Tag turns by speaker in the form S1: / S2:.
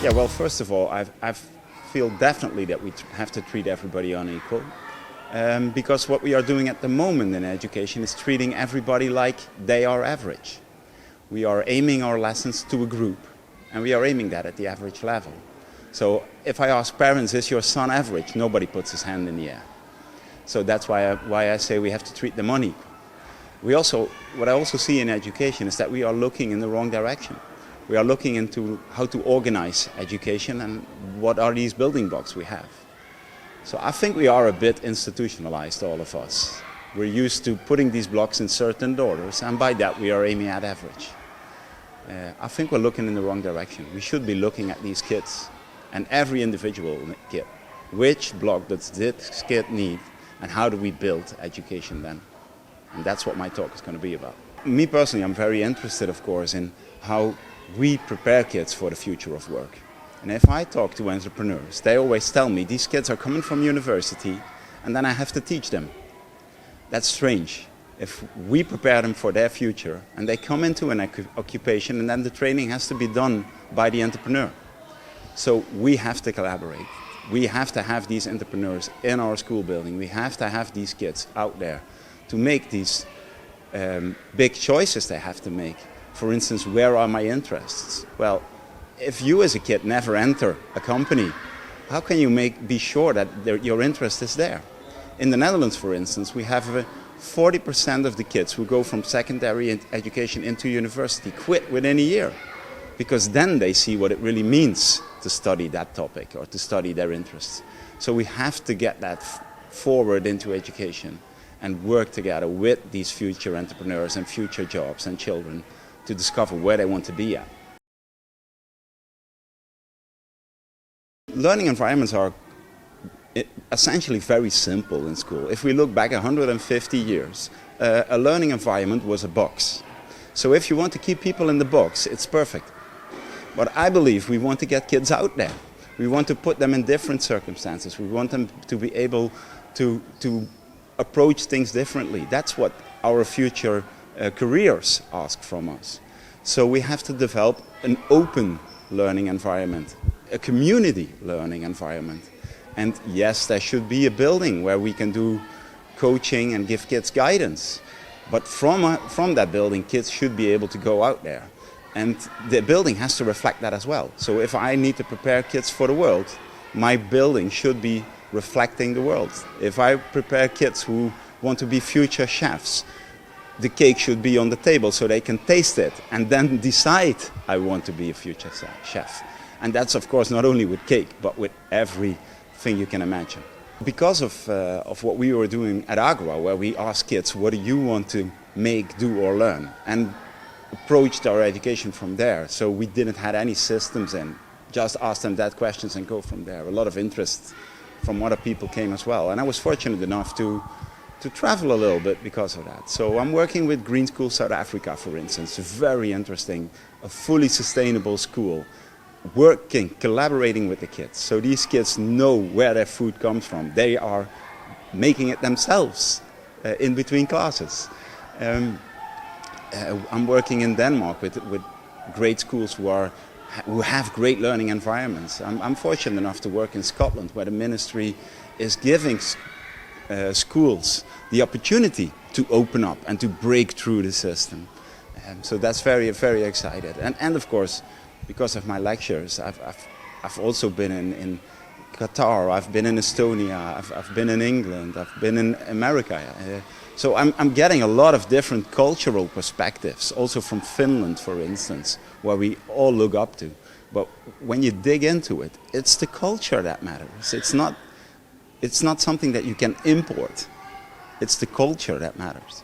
S1: Yeah, well, first of all, I feel definitely that we have to treat everybody unequal. Because what we are doing at the moment in education is treating everybody like they are average. We are aiming our lessons to a group, and we are aiming that at the average level. So if I ask parents, is your son average? Nobody puts his hand in the air. So that's why I say we have to treat them unequal. What I also see in education is that we are looking in the wrong direction. We are looking into how to organize education and what are these building blocks we have. So I think we are a bit institutionalized, all of us. We're used to putting these blocks in certain orders, and by that we are aiming at average. I think we're looking in the wrong direction. We should be looking at these kids and every individual kid. Which block does this kid need, and how do we build education then? And that's what my talk is going to be about. Me personally, I'm very interested, of course, in how we prepare kids for the future of work. And if I talk to entrepreneurs, they always tell me these kids are coming from university and then I have to teach them. That's strange. If we prepare them for their future and they come into an occupation and then the training has to be done by the entrepreneur. So we have to collaborate. We have to have these entrepreneurs in our school building. We have to have these kids out there to make these big choices they have to make. For instance, where are my interests? Well, if you as a kid never enter a company, how can you be sure that your interest is there? In the Netherlands, for instance, we have 40% of the kids who go from secondary education into university quit within a year, because then they see what it really means to study that topic or to study their interests. So we have to get that forward into education and work together with these future entrepreneurs and future jobs and children to discover where they want to be at. Learning environments are essentially very simple in school. If we look back 150 years, a learning environment was a box. So if you want to keep people in the box, it's perfect. But I believe we want to get kids out there. We want to put them in different circumstances. We want them to be able to approach things differently. That's what our future careers ask from us. So we have to develop an open learning environment, a community learning environment. And yes, there should be a building where we can do coaching and give kids guidance. But from that building, kids should be able to go out there. And the building has to reflect that as well. So if I need to prepare kids for the world, my building should be reflecting the world. If I prepare kids who want to be future chefs, the cake should be on the table so they can taste it and then decide I want to be a future chef. And that's of course not only with cake, but with everything you can imagine. Because of what we were doing at Agora, where we asked kids, what do you want to make, do or learn? And approached our education from there. So we didn't have any systems in, just ask them that questions and go from there. A lot of interest from other people came as well. And I was fortunate enough to travel a little bit because of that. So I'm working with Green School South Africa, for instance, very interesting, a fully sustainable school, collaborating with the kids. So these kids know where their food comes from. They are making it themselves in between classes. I'm working in Denmark with great schools who have great learning environments. I'm fortunate enough to work in Scotland, where the ministry is giving schools the opportunity to open up and to break through the system. So that's very, very excited. And of course, because of my lectures, I've also been in Qatar, I've been in Estonia, I've been in England, I've been in America. So I'm getting a lot of different cultural perspectives, also from Finland, for instance, where we all look up to. But when you dig into it, it's the culture that matters. It's not something that you can import. It's the culture that matters.